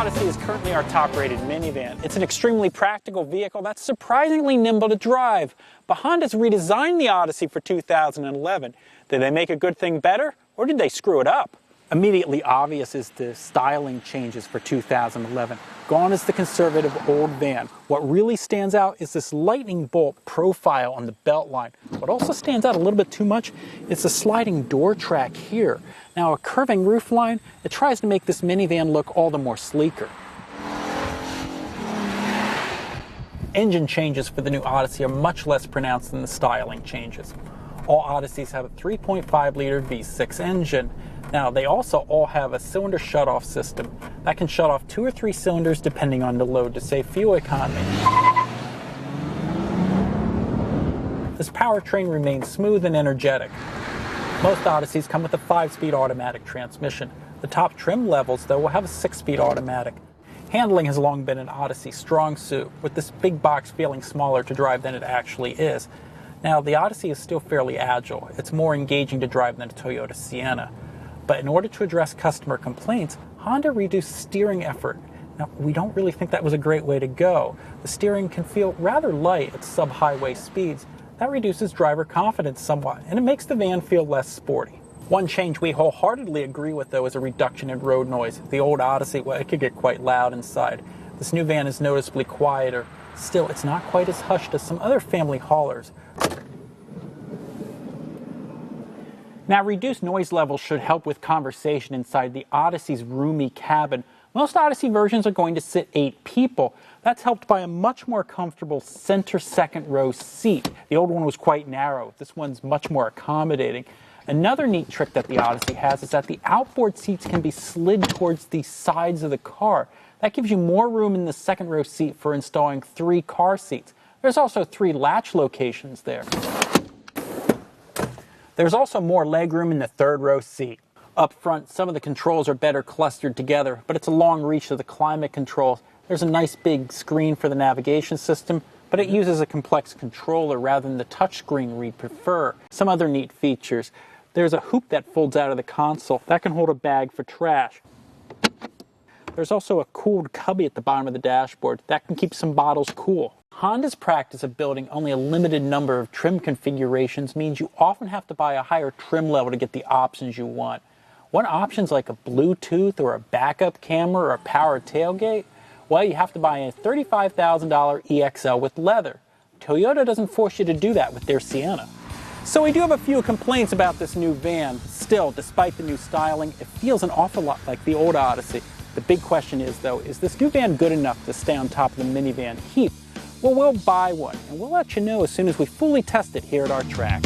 Odyssey is currently our top-rated minivan. It's an extremely practical vehicle that's surprisingly nimble to drive. But Honda's redesigned the Odyssey for 2011. Did they make a good thing better, or did they screw it up? Immediately obvious is the styling changes for 2011. Gone is the conservative old van. What really stands out is this lightning bolt profile on the belt line. What also stands out a little bit too much is the sliding door track here. Now a curving roof line, it tries to make this minivan look all the more sleeker. Engine changes for the new Odyssey are much less pronounced than the styling changes. All Odysseys have a 3.5-liter V6 engine. Now, they also all have a cylinder shutoff system that can shut off 2 or 3 cylinders depending on the load to save fuel economy. This powertrain remains smooth and energetic. Most Odysseys come with a 5-speed automatic transmission. The top trim levels, though, will have a 6-speed automatic. Handling has long been an Odyssey strong suit, with this big box feeling smaller to drive than it actually is. Now, the Odyssey is still fairly agile. It's more engaging to drive than a Toyota Sienna. But in order to address customer complaints, Honda reduced steering effort. Now, we don't really think that was a great way to go. The steering can feel rather light at sub-highway speeds. That reduces driver confidence somewhat, and it makes the van feel less sporty. One change we wholeheartedly agree with, though, is a reduction in road noise. The old Odyssey, well, it could get quite loud inside. This new van is noticeably quieter. Still, it's not quite as hushed as some other family haulers. Now, reduced noise levels should help with conversation inside the Odyssey's roomy cabin. Most Odyssey versions are going to sit 8 people. That's helped by a much more comfortable center second row seat. The old one was quite narrow. This one's much more accommodating. Another neat trick that the Odyssey has is that the outboard seats can be slid towards the sides of the car. That gives you more room in the second row seat for installing 3 car seats. There's also 3 latch locations there. There's also more legroom in the third row seat. Up front, some of the controls are better clustered together, but it's a long reach to the climate controls. There's a nice big screen for the navigation system, but it uses a complex controller rather than the touchscreen we'd prefer. Some other neat features. There's a hoop that folds out of the console that can hold a bag for trash. There's also a cooled cubby at the bottom of the dashboard that can keep some bottles cool. Honda's practice of building only a limited number of trim configurations means you often have to buy a higher trim level to get the options you want. Want options like a Bluetooth or a backup camera or a power tailgate? Well, you have to buy a $35,000 EXL with leather. Toyota doesn't force you to do that with their Sienna. So we do have a few complaints about this new van. Still, despite the new styling, it feels an awful lot like the old Odyssey. The big question is, though, is this new van good enough to stay on top of the minivan heap? Well, we'll buy one, and we'll let you know as soon as we fully test it here at our track.